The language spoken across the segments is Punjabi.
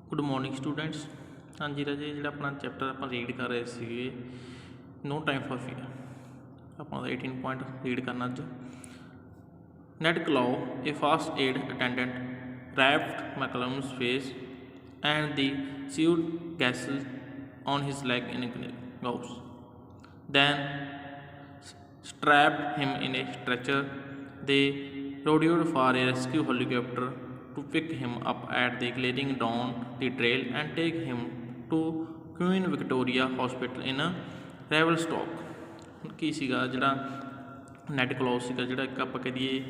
Good morning students. हाँ जी राजे, जो अपना चैप्टर आप रीड कर रहे थे नो टाइम फॉर फियर आप 18 पॉइंट रीड करना अज। Ned Clow a first aid attendant wrapped Malcolm's face and the seared gashes on his leg in gauze, then strapped him in a stretcher. They rodeoed for a rescue helicopter to pick him up at the glaring dawn the trail and take him to Queen Victoria Hospital in Revelstoke। ਹੁਣ ਕੀ ਸੀਗਾ ਜਿਹੜਾ ਨੈਡ ਕਲੌਜ਼ ਸੀਗਾ, ਜਿਹੜਾ ਇੱਕ ਆਪਾਂ ਕਹਿ ਦਈਏ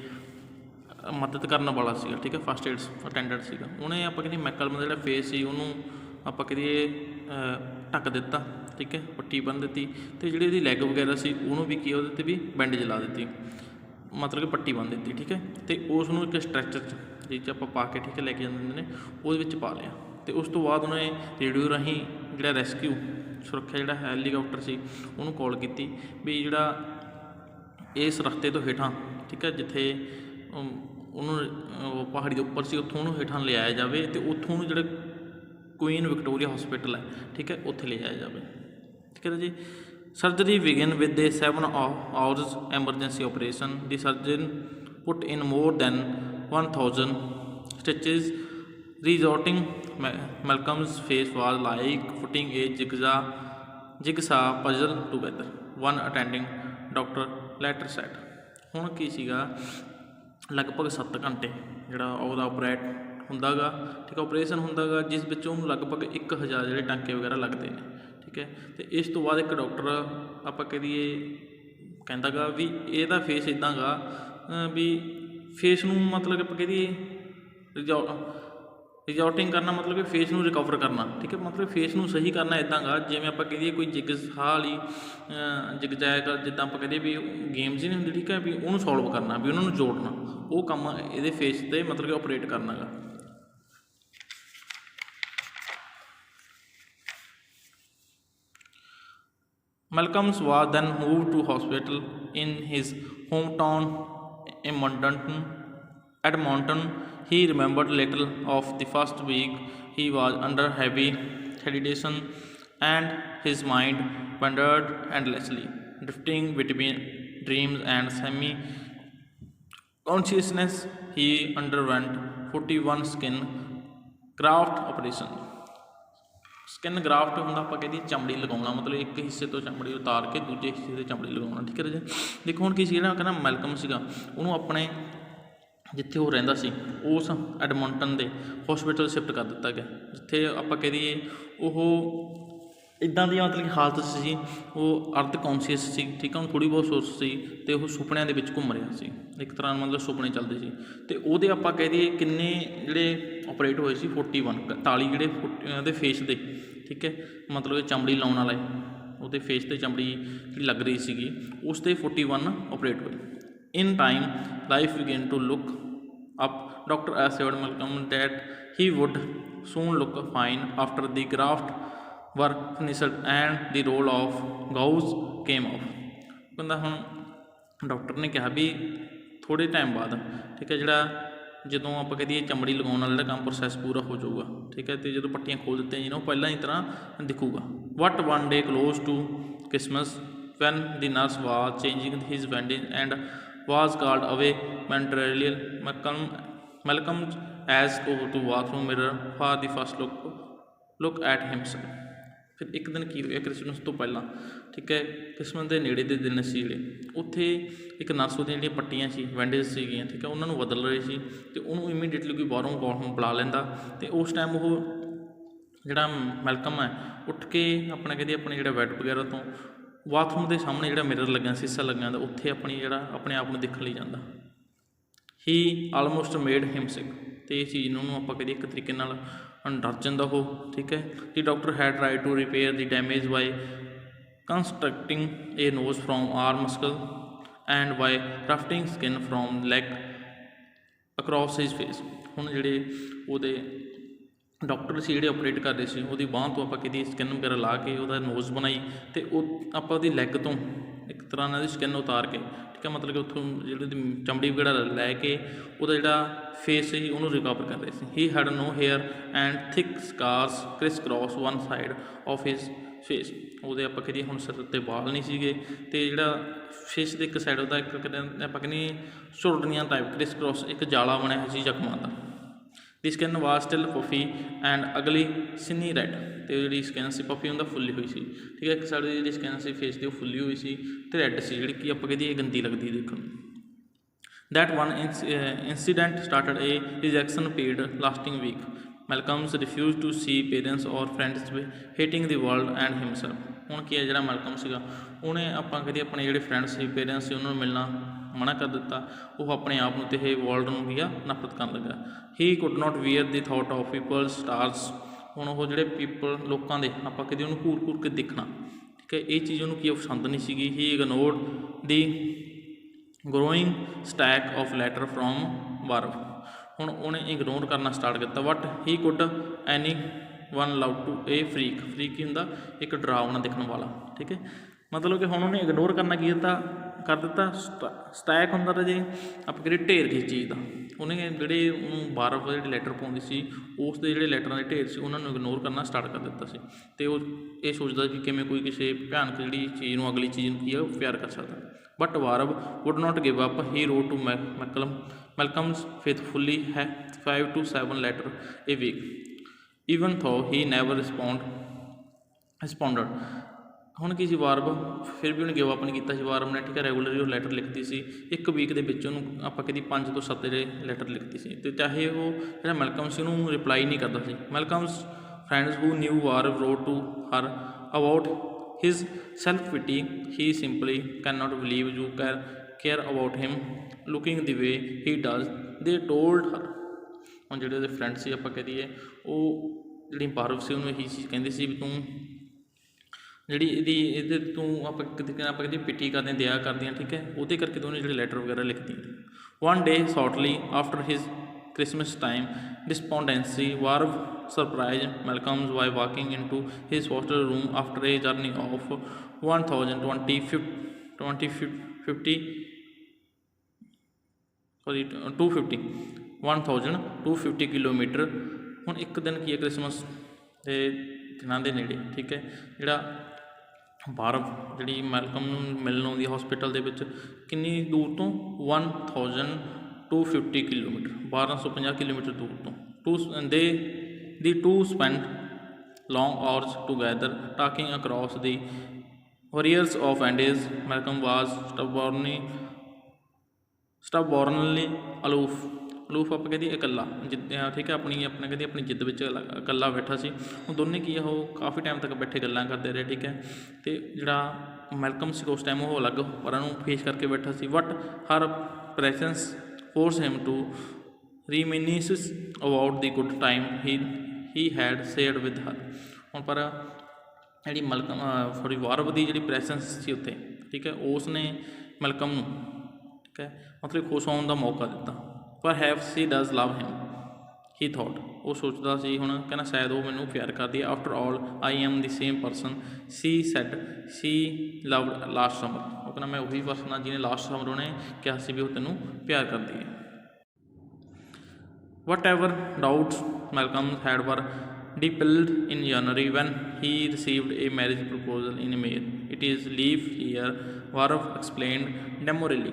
ਮਦਦ ਕਰਨ ਵਾਲਾ ਸੀਗਾ, ਠੀਕ ਹੈ, ਫਸਟ ਏਡ ਅਟੈਂਡੈਂਟ ਸੀਗਾ। ਉਹਨੇ ਆਪਾਂ ਕਹਿੰਦੇ ਮੈਕਲਮ ਦਾ ਜਿਹੜਾ ਫੇਸ ਸੀ ਉਹਨੂੰ ਆਪਾਂ ਕਹੀਏ ਢੱਕ ਦਿੱਤਾ, ਠੀਕ ਹੈ, ਪੱਟੀ ਬੰਨ੍ਹ ਦਿੱਤੀ, ਅਤੇ ਜਿਹੜੀ ਇਹਦੀ ਲੈਗ ਵਗੈਰਾ ਸੀ ਉਹਨੂੰ ਵੀ ਕੀ ਉਹਦੇ 'ਤੇ ਵੀ ਬੈਂਡੇਜ ਲਾ ਦਿੱਤੀ, ਮਤਲਬ ਕਿ ਪੱਟੀ ਬੰਨ੍ਹ ਦਿੱਤੀ, ਠੀਕ ਹੈ। ਅਤੇ ਉਸ ਨੂੰ ਇੱਕ ਸਟਰੈਚਰ 'ਚ ਜਿਸ 'ਚ ਆਪਾਂ ਪਾ ਕੇ, ਠੀਕ ਹੈ, ਲੈ ਕੇ ਜਾਂਦੇ ਨੇ, ਉਹਦੇ ਵਿੱਚ ਪਾ ਲਿਆ। ਅਤੇ ਉਸ ਤੋਂ ਬਾਅਦ ਉਹਨੇ ਰੇਡੀਓ ਰਾਹੀਂ ਜਿਹੜਾ ਰੈਸਕਿਊ ਸੁਰੱਖਿਆ ਜਿਹੜਾ ਹੈਲੀਕਾਪਟਰ ਸੀ ਉਹਨੂੰ ਕਾਲ ਕੀਤੀ ਵੀ ਜਿਹੜਾ ਇਸ ਰਸਤੇ ਤੋਂ ਹੇਠਾਂ, ਠੀਕ ਹੈ, ਜਿੱਥੇ ਉਹਨੂੰ ਪਹਾੜੀ ਦੇ ਉੱਪਰ ਸੀ ਉੱਥੋਂ ਉਹਨੂੰ ਹੇਠਾਂ ਲਿਆਇਆ ਜਾਵੇ ਅਤੇ ਉੱਥੋਂ ਉਹਨੂੰ ਜਿਹੜਾ ਕੁਈਨ ਵਿਕਟੋਰੀਆ ਹੌਸਪੀਟਲ ਹੈ, ਠੀਕ ਹੈ, ਉੱਥੇ ਲਿਜਾਇਆ ਜਾਵੇ, ਠੀਕ ਹੈ ਜੀ। Surgery begin with A 7 hours emergency operation. The surgeon put in more than 1000 stitches, resulting Malcolm's face was like putting a jigsaw puzzle together, one attending doctor later said। ਹੁਣ ਕੀ ਸੀਗਾ, ਲਗਭਗ 7 ਘੰਟੇ ਜਿਹੜਾ ਉਹਦਾ ਆਪਰੇਟ ਹੁੰਦਾ ਗਾ, ਠੀਕ ਹੈ, ਆਪਰੇਸ਼ਨ ਹੁੰਦਾ ਗਾ, ਜਿਸ ਵਿੱਚ ਉਹਨੂੰ ਲਗਭਗ 1000 ਜਿਹੜੇ ਟਾਂਕੇ ਵਗੈਰਾ ਲੱਗਦੇ ਨੇ, ਠੀਕ ਹੈ। ਅਤੇ ਇਸ ਤੋਂ ਬਾਅਦ ਇੱਕ ਡਾਕਟਰ ਆਪਾਂ ਕਹਿ ਦਈਏ ਕਹਿੰਦਾ ਗਾ ਵੀ ਇਹਦਾ ਫੇਸ ਇੱਦਾਂ ਗਾ ਵੀ ਫੇਸ ਨੂੰ ਮਤਲਬ ਕਿ ਆਪਾਂ ਕਹਿ ਦਈਏ ਰਿਜੋਰਟਿੰਗ ਕਰਨਾ, ਮਤਲਬ ਕਿ ਫੇਸ ਨੂੰ ਰਿਕਵਰ ਕਰਨਾ, ਠੀਕ ਹੈ, ਮਤਲਬ ਫੇਸ ਨੂੰ ਸਹੀ ਕਰਨਾ ਇੱਦਾਂ ਗਾ ਜਿਵੇਂ ਆਪਾਂ ਕਹਿ ਦਈਏ ਕੋਈ ਜਿਗਸਾਹ ਵਾਲੀ ਜਿਗਜੈਗ, ਜਿੱਦਾਂ ਆਪਾਂ ਕਹਦੇ ਵੀ ਗੇਮਸ ਹੀ ਨਹੀਂ ਹੁੰਦੀ, ਠੀਕ ਹੈ, ਵੀ ਉਹਨੂੰ ਸੋਲਵ ਕਰਨਾ, ਵੀ ਉਹਨਾਂ ਨੂੰ ਜੋੜਨਾ, ਉਹ ਕੰਮ ਇਹਦੇ ਫੇਸ 'ਤੇ ਮਤਲਬ ਕਿ ਆਪਰੇਟ ਕਰਨਾ ਗਾ। Malcolms was then moved to hospital in his hometown Edmonton. He remembered little of the first week. He was under heavy sedation and his mind wandered endlessly, drifting between dreams and semi-consciousness. He underwent 41 skin graft operation। Skin graft ਹੁੰਦਾ ਆਪਾਂ ਕਹਿੰਦੇ ਚਮੜੀ ਲਗਾਉਣਾ, ਮਤਲਬ ਇੱਕ ਹਿੱਸੇ ਤੋਂ ਚਮੜੀ ਉਤਾਰ ਕੇ ਦੂਜੇ ਹਿੱਸੇ 'ਤੇ ਚਮੜੀ ਲਗਾਉਣਾ, ਠੀਕ ਹੈ ਜੀ। ਦੇਖੋ ਹੁਣ ਕੀ ਸੀ, ਜਿਹੜਾ ਕਹਿੰਦਾ ਮੈਲਕਮ ਸੀਗਾ ਉਹਨੂੰ ਆਪਣੇ ਜਿੱਥੇ ਉਹ ਰਹਿੰਦਾ ਸੀ ਉਸ ਐਡਮੰਟਨ ਦੇ ਹੌਸਪੀਟਲ ਸ਼ਿਫਟ ਕਰ ਦਿੱਤਾ ਗਿਆ, ਜਿੱਥੇ ਆਪਾਂ ਕਹਿ ਦਈਏ ਉਹ ਇੱਦਾਂ ਦੀ ਮਤਲਬ ਕਿ ਹਾਲਤ ਸੀ, ਉਹ ਅਰਧ ਕੌਨਸ਼ੀਅਸ ਸੀ, ਠੀਕ ਹੈ, ਉਹਨੂੰ ਥੋੜ੍ਹੀ ਬਹੁਤ ਸੋਚ ਸੀ ਅਤੇ ਉਹ ਸੁਪਨਿਆਂ ਦੇ ਵਿੱਚ ਘੁੰਮ ਰਿਹਾ ਸੀ, ਇੱਕ ਤਰ੍ਹਾਂ ਮਤਲਬ ਸੁਪਨੇ ਚੱਲਦੇ ਸੀ। ਅਤੇ ਉਹਦੇ ਆਪਾਂ ਕਹਿ ਦਈਏ ਕਿੰਨੇ ਜਿਹੜੇ ਆਪਰੇਟ ਹੋਏ ਸੀ 41 ਜਿਹੜੇ ਉਹਦੇ ਫੇਸ ਦੇ, ਠੀਕ ਹੈ, ਮਤਲਬ ਚਮੜੀ ਲਾਉਣ ਵਾਲੇ ਉਹਦੇ ਫੇਸ 'ਤੇ ਚਮੜੀ ਜਿਹੜੀ ਲੱਗ ਰਹੀ ਸੀਗੀ ਉਸ 'ਤੇ 41 ਆਪਰੇਟ ਹੋਏ। In time life began to look up. Doctor assured Malcolm that he would soon look fine after the grafts were finished and the roll of gauze came off. ਕਹਿੰਦਾ ਹੁਣ ਡਾਕਟਰ ਨੇ ਕਿਹਾ ਵੀ ਥੋੜ੍ਹੇ ਟਾਈਮ ਬਾਅਦ, ਠੀਕ ਹੈ, ਜਿਹੜਾ ਜਦੋਂ ਆਪਾਂ ਕਹਦੇ ਚਮੜੀ ਲਗਾਉਣ ਵਾਲਾ ਜਿਹੜਾ ਕੰਮ ਪ੍ਰੋਸੈਸ ਪੂਰਾ ਹੋ ਜਾਊਗਾ, ਠੀਕ ਹੈ, ਅਤੇ ਜਦੋਂ ਪੱਟੀਆਂ ਖੋਲ੍ਹ ਦਿੱਤੀਆਂ ਜੀ ਨਾ ਉਹ ਪਹਿਲਾਂ ਦੀ ਤਰ੍ਹਾਂ ਦਿਖੂਗਾ। But one day close to Christmas when the nurse was changing his bandage and was called away momentarily Malcolm as to bathroom mirror for the first look at himself. ਫਿਰ ਇੱਕ ਦਿਨ ਕੀ ਹੋਇਆ ਕ੍ਰਿਸਮਸ ਤੋਂ ਪਹਿਲਾਂ, ਠੀਕ ਹੈ, ਕ੍ਰਿਸਮਸ ਦੇ ਨੇੜੇ ਦੇ ਦਿਨ ਸੀ ਜਿਹੜੇ, ਉੱਥੇ ਇੱਕ ਨਰਸ ਉਹਦੀਆਂ ਜਿਹੜੀਆਂ ਪੱਟੀਆਂ ਸੀ ਬੈਂਡੇਜ ਸੀਗੀਆਂ, ਠੀਕ ਹੈ, ਉਹਨਾਂ ਨੂੰ ਬਦਲ ਰਹੇ ਸੀ ਅਤੇ ਉਹਨੂੰ ਇਮੀਡੀਏਟਲੀ ਕੋਈ ਬਾਹਰੋਂ ਕਾਲ ਬੁਲਾ ਲੈਂਦਾ ਅਤੇ ਉਸ ਟਾਈਮ ਉਹ ਜਿਹੜਾ ਮੈਲਕਮ ਹੈ ਉੱਠ ਕੇ ਆਪਣਾ ਕਹਿੰਦੇ ਆਪਣੇ ਜਿਹੜਾ ਬੈੱਡ ਵਗੈਰਾ ਤੋਂ ਬਾਥਰੂਮ ਦੇ ਸਾਹਮਣੇ ਜਿਹੜਾ ਮਿਰਰ ਲੱਗਿਆ, ਸ਼ੀਸ਼ਾ ਲੱਗਿਆ ਹੁੰਦਾ, ਉੱਥੇ ਆਪਣੀ ਜਿਹੜਾ ਆਪਣੇ ਆਪ ਨੂੰ ਦੇਖਣ ਲਈ ਜਾਂਦਾ। ਹੀ ਆਲਮੋਸਟ ਮੇਡ ਹਿਮ ਸਿਕ। ਅਤੇ ਇਹ ਚੀਜ਼ ਨੂੰ ਆਪਾਂ ਕਹਦੇ ਇੱਕ ਤਰੀਕੇ ਨਾਲ ਡਰ ਜਾਂਦਾ ਉਹ, ਠੀਕ ਹੈ। The doctor had tried to repair the damage by constructing a nose from arm muscle and by grafting skin from leg across his face. ਹੁਣ ਜਿਹੜੇ ਉਹਦੇ ਡਾਕਟਰ ਸੀ ਜਿਹੜੇ ਆਪਰੇਟ ਕਰ ਰਹੇ ਸੀ ਉਹਦੀ ਬਾਂਹ ਤੋਂ ਆਪਾਂ ਕਿਹਦੀ ਸਕਿਨ ਵਗੈਰਾ ਲਾ ਕੇ ਉਹਦਾ ਨੋਜ਼ ਬਣਾਈ ਅਤੇ ਉਹ ਆਪਾਂ ਉਹਦੀ ਲੈਗ ਤੋਂ ਇੱਕ ਤਰ੍ਹਾਂ ਨਾਲ ਦੀ ਸਕਿਨ ਉਤਾਰ ਕੇ, ਠੀਕ ਹੈ, ਮਤਲਬ ਕਿ ਉੱਥੋਂ ਜਿਹੜੀ ਚਮੜੀ ਵਗੈਰਾ ਲੈ ਕੇ ਉਹਦਾ ਜਿਹੜਾ ਫੇਸ ਸੀ ਉਹਨੂੰ ਰਿਕਵਰ ਕਰ ਰਹੇ ਸੀ। He had no hair and thick scars crisscross one side of his face. ਉਹਦੇ ਆਪਾਂ ਕਹੀਏ ਹੁਣ ਸਿਰ ਉੱਤੇ ਵਾਲ ਨਹੀਂ ਸੀਗੇ, ਅਤੇ ਜਿਹੜਾ ਫੇਸ ਦੇ ਇੱਕ ਸਾਈਡ ਉਹਦਾ ਇੱਕ ਆਪਾਂ ਕਹਿੰਦੇ ਝੁਰੜੀਆਂ ਟਾਈਪ ਕ੍ਰਿਸ ਕ੍ਰੋਸ ਇੱਕ ਜਾਲਾ ਬਣਿਆ ਹੋਇਆ ਸੀ ਜ਼ਖਮਾਂ ਦਾ। ਦੀ ਸਕਿਨ ਵਾਸ ਸਟਿਲ ਪਫੀ ਐਂਡ ਅਗਲੀ ਸਿੰਨੀ ਰੈਡ, ਅਤੇ ਜਿਹੜੀ ਸਕਿਨ ਸੀ ਪਫੀ ਹੁੰਦਾ ਫੁੱਲੀ ਹੋਈ ਸੀ, ਠੀਕ ਹੈ, ਇੱਕ ਸਾਈਡ ਦੀ ਜਿਹੜੀ ਸਕਿਨ ਸੀ ਫੇਸ ਦੀ ਉਹ ਫੁੱਲੀ ਹੋਈ ਸੀ ਅਤੇ ਰੈੱਡ ਸੀ, ਜਿਹੜੀ ਕਿ ਆਪਾਂ ਕਹੀਏ ਗੰਦੀ ਲੱਗਦੀ ਦੇਖਣ ਨੂੰ। That one incident started a rejection period lasting week. Malcolm refused to see parents or friends hating the world and himself. ਹੁਣ ਕੀ ਹੈ, ਜਿਹੜਾ ਮੈਲਕਮ ਸੀਗਾ ਉਹਨੇ ਆਪਾਂ ਕਹੀਏ ਆਪਣੇ ਜਿਹੜੇ ਫਰੈਂਡਸ ਸੀ ਪੇਰੈਂਟਸ ਸੀ ਉਹਨਾਂ ਨੂੰ ਮਿਲਣਾ ਮਨਾ ਕਰ ਦਿੱਤਾ। ਉਹ ਆਪਣੇ ਆਪ ਨੂੰ ਅਤੇ ਇਹ ਵਰਲਡ ਨੂੰ ਵੀ ਆ ਨਫ਼ਰਤ ਕਰਨ ਲੱਗਾ। ਹੀ could not wear the thought of people stars. ਹੁਣ ਉਹ ਜਿਹੜੇ ਪੀਪਲ ਲੋਕਾਂ ਦੇ ਆਪਾਂ ਕਦੇ ਉਹਨੂੰ ਘੂਰ ਘੂਰ ਕੇ ਦੇਖਣਾ, ਠੀਕ ਹੈ, ਇਹ ਚੀਜ਼ ਉਹਨੂੰ ਕੀ ਪਸੰਦ ਨਹੀਂ ਸੀਗੀ। He ignored the growing stack of letter from Warv. ਹੁਣ ਉਹਨੇ ਇਗਨੋਰ ਕਰਨਾ ਸਟਾਰਟ ਕੀਤਾ। What he could anyone love to a freak. Freak ਕੀ ਹੁੰਦਾ, ਇੱਕ ਡਰਾਵਣਾ ਦਿਖਣ ਵਾਲਾ, ਠੀਕ ਹੈ, ਮਤਲਬ ਕਿ ਹੁਣ ਉਹਨੇ ਇਗਨੋਰ ਕਰਨਾ ਕੀ ਕਰ ਦਿੱਤਾ ਸਟੈਕ ਹੁੰਦਾ ਤਾਂ ਜੇ ਆਪਾਂ ਕਰੀਏ ਢੇਰ ਕਿਸ ਚੀਜ਼ ਦਾ। ਉਹਨੇ ਜਿਹੜੇ ਉਹਨੂੰ ਵਾਰਵ ਜਿਹੜੀ ਲੈਟਰ ਪਾਉਂਦੀ ਸੀ ਉਸ ਦੇ ਜਿਹੜੇ ਲੈਟਰਾਂ ਦੇ ਢੇਰ ਸੀ ਉਹਨਾਂ ਨੂੰ ਇਗਨੋਰ ਕਰਨਾ ਸਟਾਰਟ ਕਰ ਦਿੱਤਾ ਸੀ, ਅਤੇ ਉਹ ਇਹ ਸੋਚਦਾ ਕਿ ਕਿਵੇਂ ਕੋਈ ਕਿਸੇ ਭਿਆਨਕ ਜਿਹੜੀ ਚੀਜ਼ ਨੂੰ ਅਗਲੀ ਚੀਜ਼ ਨੂੰ ਕੀ ਹੈ ਉਹ ਪਿਆਰ ਕਰ ਸਕਦਾ। But Warv would not give up. He wrote to Malcolm's faithfully 5 to 7 letter a week even though he never ਰਿਸਪੋਂਡਡ। ਹੁਣ ਕੀ ਸੀ, ਵਾਰਵ ਫਿਰ ਵੀ ਉਹਨੇ ਗਿਵ ਅਪ ਨਹੀਂ ਕੀਤਾ ਸੀ। ਵਾਰਵ ਨੇ ਠੀਕ ਹੈ ਰੈਗੂਲਰਲੀ ਉਹ ਲੈਟਰ ਲਿਖਦੀ ਸੀ, ਇੱਕ ਵੀਕ ਦੇ ਵਿੱਚ ਉਹਨੂੰ ਆਪਾਂ ਕਦੀ 5 ਤੋਂ 7 ਜਿਹੜੇ ਲੈਟਰ ਲਿਖਦੀ ਸੀ, ਅਤੇ ਚਾਹੇ ਉਹ ਜਿਹੜਾ ਮੈਲਕਮ ਸੀ ਉਹਨੂੰ ਰਿਪਲਾਈ ਨਹੀਂ ਕਰਦਾ ਸੀ। Malcolm's friends who knew Warv wrote to her about his self pity. He simply can not believe you care about him looking the way he does. They told her. ਹੁਣ ਜਿਹੜੇ ਉਹਦੇ ਫਰੈਂਡ ਸੀ ਆਪਾਂ ਕਹਿ ਦਈਏ ਉਹ ਜਿਹੜੀ ਵਾਰਵ ਸੀ ਉਹਨੂੰ ਇਹੀ ਚੀਜ਼ ਕਹਿੰਦੇ ਸੀ ਵੀ ਤੂੰ ਜਿਹੜੀ ਇਹਦੇ ਤੂੰ ਆਪਾਂ ਕਹਿੰਦੇ ਪਿੱਟੀ ਕਰਦੇ ਦਿਆ ਕਰਦੀਆਂ, ਠੀਕ ਹੈ, ਉਹਦੇ ਕਰਕੇ ਤੂੰ ਉਹਨੇ ਜਿਹੜੇ ਲੈਟਰ ਵਗੈਰਾ ਲਿਖਦੀਆਂ। One day shortly after his Christmas time despondency Warv surprised Malcolm's by walking into his hostel room after a journey of 1250 kilometres. ਹੁਣ ਇੱਕ ਦਿਨ ਕੀ ਹੈ ਕ੍ਰਿਸਮਸ ਦੇ ਦਿਨਾਂ ਦੇ ਨੇੜੇ, ਠੀਕ ਹੈ, ਜਿਹੜਾ ਵਾਰਵ ਜਿਹੜੀ ਮੈਲਕਮ ਨੂੰ ਮਿਲਣ ਆਉਂਦੀ ਹੈ ਹੋਸਪਿਟਲ ਦੇ ਵਿੱਚ ਕਿੰਨੀ ਦੂਰ ਤੋਂ 1250 ਕਿਲੋਮੀਟਰ 1250 ਕਿਲੋਮੀਟਰ ਦੂਰ ਤੋਂ। The two spend long hours together talking across the barriers of Andes. Malcolm was stubbornly aloof ਆਪਾਂ ਕਹਿੰਦੇ ਇਕੱਲਾ ਠੀਕ ਹੈ, ਆਪਣੀ ਜਿੱਦ ਵਿੱਚ ਇਕੱਲਾ ਬੈਠਾ ਸੀ। ਉਹ ਦੋਨੇ ਕੀ ਆ ਉਹ ਕਾਫੀ ਟਾਈਮ ਤੱਕ ਬੈਠੇ ਗੱਲਾਂ ਕਰਦੇ ਰਹੇ, ਠੀਕ ਹੈ, ਅਤੇ ਜਿਹੜਾ ਮੈਲਕਮ ਸੀ ਉਸ ਟਾਈਮ ਉਹ ਅਲੱਗ ਪਰਾਂ ਨੂੰ ਫੇਸ ਕਰਕੇ ਬੈਠਾ ਸੀ। But her presence forced him to reminisce about the good time he had shared with her. ਹੁਣ ਪਰ ਜਿਹੜੀ ਵਾਰਵ ਦੀ ਜਿਹੜੀ ਪ੍ਰੈਜ਼ੈਂਸ ਸੀ ਉੱਥੇ, ਠੀਕ ਹੈ, ਉਸ ਨੇ ਮੈਲਕਮ ਨੂੰ ਠੀਕ ਹੈ ਮਤਲਬ ਖੁਸ਼ ਹੋਣ ਦਾ ਮੌਕਾ ਦਿੱਤਾ। ਪਰ have C does love him he thought. ਉਹ ਸੋਚਦਾ ਸੀ ਹੁਣ ਕਹਿੰਦਾ ਸ਼ਾਇਦ ਉਹ ਮੈਨੂੰ ਪਿਆਰ ਕਰਦੀ ਹੈ। After all I am the same person C sad C loved last summer. ਉਹ ਕਹਿੰਦਾ ਮੈਂ ਉਹੀ ਪਰਸਨ ਹਾਂ ਜਿਹਨੇ ਲਾਸਟ ਸਮਰ ਉਹਨੇ ਕਿਹਾ ਸੀ ਵੀ ਉਹ ਤੈਨੂੰ ਪਿਆਰ ਕਰਦੀ ਹੈ। Whatever doubts Malcolm had were dispelled in January when he received a marriage proposal in May. It is leap year Warv explained demurely.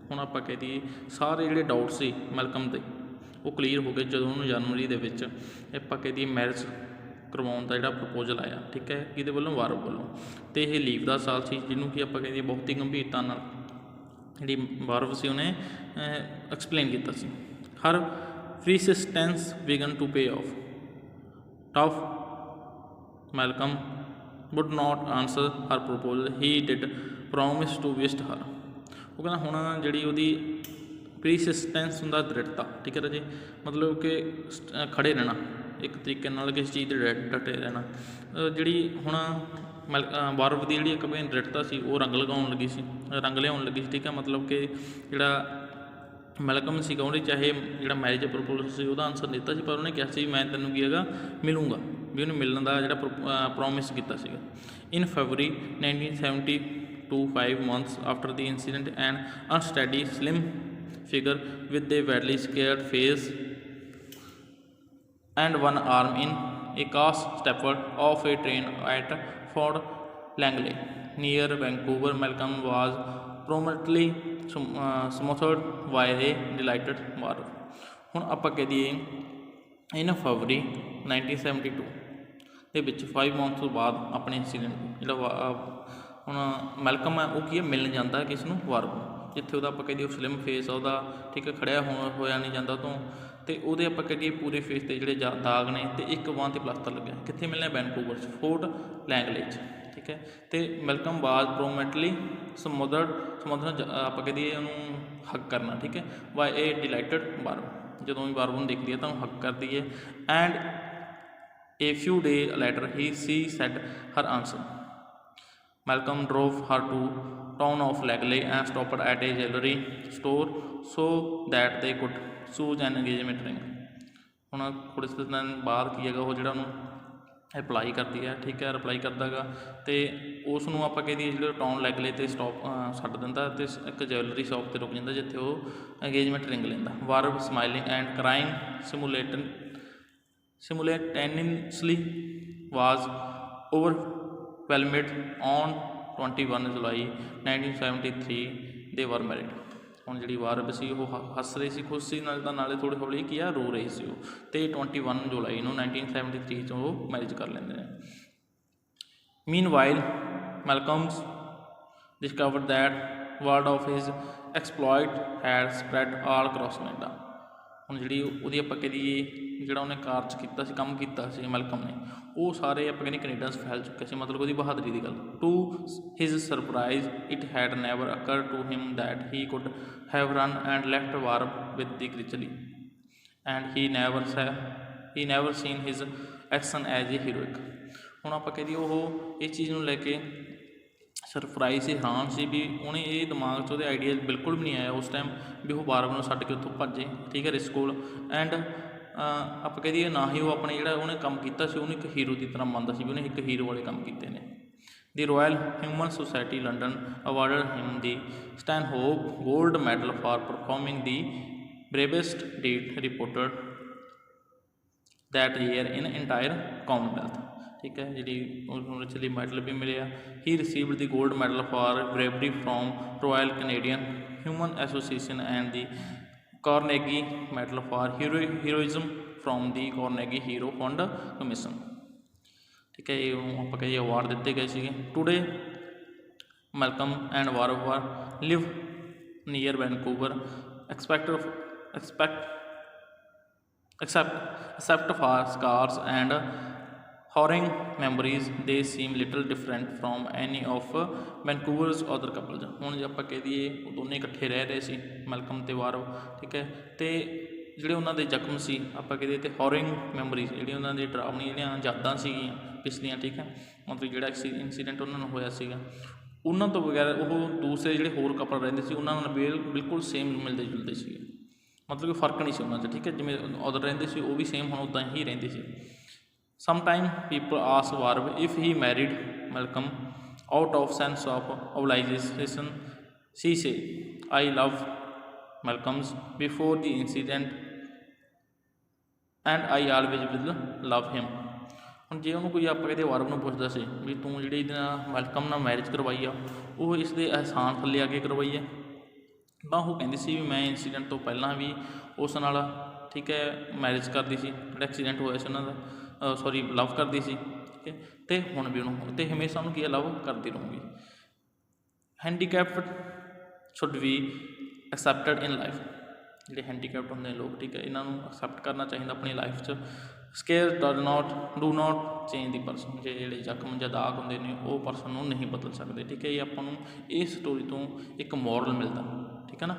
ਹੁਣ ਆਪਾਂ ਕਹਿ ਦਈਏ ਸਾਰੇ ਜਿਹੜੇ ਡਾਊਟ ਸੀ ਮੈਲਕਮ ਦੇ ਉਹ ਕਲੀਅਰ ਹੋ ਗਏ ਜਦੋਂ ਉਹਨੂੰ ਜਨਵਰੀ ਦੇ ਵਿੱਚ ਆਪਾਂ ਕਹਿ ਦਈਏ ਮੈਰਿਜ ਕਰਵਾਉਣ ਦਾ ਜਿਹੜਾ ਪ੍ਰਪੋਜ਼ਲ ਆਇਆ, ਠੀਕ ਹੈ, ਇਹਦੇ ਵੱਲੋਂ ਵਾਰਵ ਵੱਲੋਂ। ਅਤੇ ਇਹ ਲੀਵ ਦਾ ਸਾਲ ਸੀ ਜਿਹਨੂੰ ਕਿ ਆਪਾਂ ਕਹਿ ਦਈਏ ਬਹੁਤ ਹੀ ਗੰਭੀਰਤਾ ਨਾਲ ਜਿਹੜੀ ਵਾਰਵ ਸੀ ਉਹਨੇ ਐਕਸਪਲੇਨ ਕੀਤਾ ਸੀ। ਹਰ persistence began to pay off. Tough Malcolm would not answer her proposal. He did promise to visit her. ਉਹ ਕਹਿੰਦਾ ਹੁਣ ਜਿਹੜੀ ਉਹਦੀ ਪਰਸਿਸਟੈਂਸ ਹੁੰਦਾ ਦ੍ਰਿੜਤਾ, ਠੀਕ ਹੈ ਰਾਜੇ, ਮਤਲਬ ਕਿ ਖੜੇ ਰਹਿਣਾ ਇੱਕ ਤਰੀਕੇ ਨਾਲ ਕਿਸੇ ਚੀਜ਼ ਦੇ ਡਟੇ ਰਹਿਣਾ। ਜਿਹੜੀ ਹੁਣ ਵਾਰਵ ਦੀ ਜਿਹੜੀ ਇੱਕ ਦ੍ਰਿੜਤਾ ਸੀ ਉਹ ਰੰਗ ਲਿਆਉਣ ਲੱਗੀ ਸੀ, ਠੀਕ ਹੈ, ਮਤਲਬ ਕਿ ਜਿਹੜਾ ਮੈਲਕਮ ਸੀਗਾ ਉਹਨੇ ਚਾਹੇ ਜਿਹੜਾ ਮੈਰਿਜ ਪ੍ਰਪੋਜ਼ਲ ਸੀ ਉਹਦਾ ਆਨਸਰ ਦਿੱਤਾ ਸੀ, ਪਰ ਉਹਨੇ ਕਿਹਾ ਸੀ ਮੈਂ ਤੈਨੂੰ ਕੀ ਹੈਗਾ ਮਿਲੂੰਗਾ, ਵੀ ਉਹਨੂੰ ਮਿਲਣ ਦਾ ਜਿਹੜਾ ਪ੍ਰੋਮਿਸ ਕੀਤਾ ਸੀਗਾ। ਇਨ ਫਰਵਰੀ 1970 to 5 months after the incident, an unsteady, slim figure with a badly scared face and one arm in a cast stepped off a train at Fort Langley near Vancouver. Malcolm was promptly smothered by a delighted barber. ਹੁਣ ਆਪਾਂ ਕਹਿ ਦਈਏ ਇਨ ਫਰਵਰੀ 1972 ਦੇ ਵਿੱਚ 5 ਮੰਥ ਤੋਂ ਬਾਅਦ ਆਪਣੇ ਇੰਸੀਡੈਂਟ ਜਿਹੜਾ ਹੁਣ ਮੈਲਕਮ ਹੈ ਉਹ ਕੀ ਹੈ ਮਿਲਣ ਜਾਂਦਾ ਕਿਸ ਨੂੰ ਵਾਰਬ ਨੂੰ, ਜਿੱਥੇ ਉਹਦਾ ਆਪਾਂ ਕਹਿ ਦਈਏ ਸਲਿਮ ਫੇਸ ਆ ਉਹਦਾ, ਠੀਕ ਹੈ, ਖੜਿਆ ਹੋਇਆ ਨਹੀਂ ਜਾਂਦਾ ਤੋਂ, ਅਤੇ ਉਹਦੇ ਆਪਾਂ ਕਹਿ ਦਈਏ ਪੂਰੇ ਫੇਸ 'ਤੇ ਜਿਹੜੇ ਦਾਗ ਨੇ ਅਤੇ ਇੱਕ ਬਾਂਹ 'ਤੇ ਪਲਸਤਰ ਲੱਗਿਆ। ਕਿੱਥੇ ਮਿਲਣਾ? ਵੈਨਕੂਵਰ 'ਚ, ਫੋਰਟ ਲੈਂਗਲੇ 'ਚ, ਠੀਕ ਹੈ। ਅਤੇ ਮੈਲਕਮ ਬਾਜ਼ ਪ੍ਰੋਮੈਂਟਲੀ ਸਮੁਦਰਨ ਆਪਾਂ ਕਹਿ ਦਈਏ ਉਹਨੂੰ ਹੱਕ ਕਰਨਾ, ਠੀਕ ਹੈ, ਬਾਏ ਏ ਡਿਲਾਈਟਡ ਬਾਰਬ, ਜਦੋਂ ਵੀ ਬਾਰਬ ਨੂੰ ਦੇਖਦੀ ਹੈ ਤਾਂ ਉਹਨੂੰ ਹੱਕ ਕਰਦੀ ਹੈ। And a few days later she said her answer. Malcolm drove her to town of Langley and stopped at a jewelry store so that they could choose an engagement ring. ਹੁਣ ਥੋੜ੍ਹੇ ਦਿਨ ਬਾਅਦ ਕੀ ਹੈਗਾ ਉਹ ਜਿਹੜਾ ਉਹਨੂੰ ਅਪਲਾਈ ਕਰਦੀ ਹੈ, ਠੀਕ ਹੈ, ਰਿਪਲਾਈ ਕਰਦਾ ਹੈਗਾ, ਅਤੇ ਉਸ ਨੂੰ ਆਪਾਂ ਕਹਿ ਦਈਏ ਜਿਹੜਾ ਟਾਊਨ ਲੈਗਲੇ 'ਤੇ ਛੱਡ ਦਿੰਦਾ ਅਤੇ ਇੱਕ ਜਵੈਲਰੀ ਸ਼ੋਪ 'ਤੇ ਰੁਕ ਜਾਂਦਾ ਜਿੱਥੇ ਉਹ ਅੰਗੇਜਮੈਂਟ ਰਿੰਗ ਲੈਂਦਾ। Warb smiling and crying simultaneously was overwhelmed on 21 July 1973 they were married. ਹੁਣ ਜਿਹੜੀ ਵਾਰਬ ਸੀ ਉਹ ਹੱਸ ਰਹੀ ਸੀ, ਖੁਸ਼ ਸੀ, ਨਾਲੇ ਥੋੜ੍ਹੀ ਹੌਲੀ ਕੀ ਆ ਰੋ ਰਹੀ ਸੀ ਉਹ, ਅਤੇ 21 ਜੁਲਾਈ ਨੂੰ 1973 'ਚ ਉਹ ਮੈਰਿਜ ਕਰ ਲੈਂਦੇ ਨੇ। Meanwhile Malcolm discovered that word of his exploit had spread all across Canada. ਹੁਣ ਜਿਹੜੀ ਉਹਦੀ ਆਪਾਂ ਕਹਿ ਦਈਏ ਜਿਹੜਾ ਉਹਨੇ ਕਾਰਜ ਕੀਤਾ ਸੀ, ਕੰਮ ਕੀਤਾ ਸੀ ਮੈਲਕਮ ਨੇ, ਉਹ ਸਾਰੇ ਆਪਾਂ ਕਹਿੰਦੇ ਕੈਨੇਡਾ 'ਚ ਫੈਲ ਚੁੱਕੇ ਸੀ, ਮਤਲਬ ਉਹਦੀ ਬਹਾਦਰੀ ਦੀ ਗੱਲ। To his surprise it had never occurred to him that he could have run and left Warb with the grizzly and he never seen his action as a heroic. ਹੁਣ ਆਪਾਂ ਕਹਿ ਦਈਏ ਉਹ ਇਸ ਚੀਜ਼ ਨੂੰ ਲੈ ਕੇ ਸਰਪ੍ਰਾਈਜ਼ ਸੀ, ਹੈਰਾਨ ਸੀ ਵੀ ਉਹਨੇ ਇਹ ਦਿਮਾਗ 'ਚ ਉਹਦੇ ਆਈਡੀਆ ਬਿਲਕੁਲ ਵੀ ਨਹੀਂ ਆਇਆ ਉਸ ਟਾਈਮ ਵੀ ਉਹ ਵਾਰਬ ਨੂੰ ਛੱਡ ਕੇ ਉੱਥੋਂ ਭੱਜੇ, ਠੀਕ ਹੈ, ਰਿਸਕ ਕੋਲ। ਐਂਡ ਆਪਾਂ ਕਹਿ ਦਈਏ ਨਾ ਹੀ ਉਹ ਆਪਣੇ ਜਿਹੜਾ ਉਹਨੇ ਕੰਮ ਕੀਤਾ ਸੀ ਉਹਨੂੰ ਇੱਕ ਹੀਰੋ ਦੀ ਤਰ੍ਹਾਂ ਮੰਨਦਾ ਸੀ ਵੀ ਉਹਨੇ ਇੱਕ ਹੀਰੋ ਵਾਲੇ ਕੰਮ ਕੀਤੇ ਨੇ। The Royal Humane Society London awarded him the Stanhope Gold medal for performing the bravest deed reported that year in entire Commonwealth, ਠੀਕ ਹੈ, ਜਿਹੜੀ ਉਹਨੂੰ ਲਈ ਮੈਡਲ ਵੀ ਮਿਲਿਆ। He received the gold medal for bravery from Royal Canadian Humane Association and the Carnegie Medal for heroism from the Carnegie Hero Fund Commission, ਠੀਕ ਹੈ, ਇਹ ਆਪਾਂ ਕਹੀਏ ਅਵਾਰਡ ਦਿੱਤੇ ਗਏ ਸੀਗੇ। Today Malcolm and ਵਾਰਬ live near Vancouver except for scars and harrowing memories they seem little different from any of Vancouver's other couples. ਹੁਣ ਜੇ ਆਪਾਂ ਕਹਿ ਦਈਏ ਉਹ ਦੋਨੇ ਇਕੱਠੇ ਰਹਿ ਰਹੇ ਸੀ ਮੈਲਕਮ ਅਤੇ ਵਾਰਬ, ਠੀਕ ਹੈ, ਅਤੇ ਜਿਹੜੇ ਉਹਨਾਂ ਦੇ ਜ਼ਖਮ ਸੀ ਆਪਾਂ ਕਹਿ ਦਈਏ ਅਤੇ ਹੌਰਿੰਗ ਮੈਮਰੀਜ਼ ਜਿਹੜੀਆਂ ਉਹਨਾਂ ਦੀ ਡਰਾਵਣੀ ਜਿਹੜੀਆਂ ਯਾਦਾਂ ਸੀਗੀਆਂ ਪਿਛਲੀਆਂ, ਠੀਕ ਹੈ, ਮਤਲਬ ਜਿਹੜਾ ਇੰਸੀਡੈਂਟ ਉਹਨਾਂ ਨੂੰ ਹੋਇਆ ਸੀਗਾ ਉਹਨਾਂ ਤੋਂ ਬਗੈਰ ਉਹ ਦੂਸਰੇ ਜਿਹੜੇ ਹੋਰ ਕਪਲ ਰਹਿੰਦੇ ਸੀ ਉਹਨਾਂ ਨਾਲ ਬਿਲਕੁਲ ਸੇਮ ਮਿਲਦੇ ਜੁਲਦੇ ਸੀਗੇ, ਮਤਲਬ ਕਿ ਫਰਕ ਨਹੀਂ ਸੀ ਉਹਨਾਂ 'ਚ, ਠੀਕ ਹੈ, ਜਿਵੇਂ ਉਧਰ ਰਹਿੰਦੇ ਸੀ ਉਹ ਵੀ ਸੇਮ ਹੁਣ ਉੱਦਾਂ ਹੀ ਰਹਿੰਦੇ ਸੀ। Sometime people ask Warb if he married Malcolm out of sense of obligation. She said, "I loved Malcolm before the incident and I always will love him." ਹੁਣ ਜੇ ਉਹਨੂੰ ਕੋਈ ਆਪਾਂ ਕਹਿੰਦੇ ਵਾਰਬ ਨੂੰ ਪੁੱਛਦਾ ਸੀ ਵੀ ਤੂੰ ਜਿਹੜੀ ਇਹਦੇ ਨਾਲ ਮੈਲਕਮ ਨਾਲ ਮੈਰਿਜ ਕਰਵਾਈ ਆ ਉਹ ਇਸ ਦੇ ਅਹਿਸਾਨ ਥੱਲੇ ਆ ਕੇ ਕਰਵਾਈ ਹੈ, ਤਾਂ ਉਹ ਕਹਿੰਦੀ ਸੀ ਵੀ ਮੈਂ ਇੰਸੀਡੈਂਟ ਤੋਂ ਪਹਿਲਾਂ ਵੀ ਉਸ ਨਾਲ, ਠੀਕ ਹੈ, ਮੈਰਿਜ ਕਰਦੀ ਸੀ, ਜਿਹੜਾ ਐਕਸੀਡੈਂਟ ਹੋਇਆ ਸੀ ਉਹਨਾਂ ਦਾ, ਸੌਰੀ ਲਵ ਕਰਦੀ ਸੀ, ਠੀਕ ਹੈ, ਅਤੇ ਹੁਣ ਵੀ ਉਹਨੂੰ ਅਤੇ ਹਮੇਸ਼ਾ ਉਹਨੂੰ ਕੀ ਹੈ ਲਵ ਕਰਦੀ ਰਹੂੰਗੀ। Handicapped should be accepted in life, ਜਿਹੜੇ ਹੈਂਡੀਕੈਪਡ ਹੁੰਦੇ ਨੇ ਲੋਕ, ਠੀਕ ਹੈ, ਇਹਨਾਂ ਨੂੰ ਐਕਸੈਪਟ ਕਰਨਾ ਚਾਹੀਦਾ ਆਪਣੀ ਲਾਈਫ 'ਚ। Square do not change the person, ਜਿਹੜੇ ਜ਼ਖਮ ਜਾਂ ਦਾਗ ਹੁੰਦੇ ਨੇ ਉਹ ਪਰਸਨ ਨੂੰ ਨਹੀਂ ਬਦਲ ਸਕਦੇ, ਠੀਕ ਹੈ। ਇਹ ਆਪਾਂ ਨੂੰ ਇਸ ਸਟੋਰੀ ਤੋਂ ਇੱਕ ਮੋਰਲ ਮਿਲਦਾ, ਠੀਕ ਹੈ ਨਾ।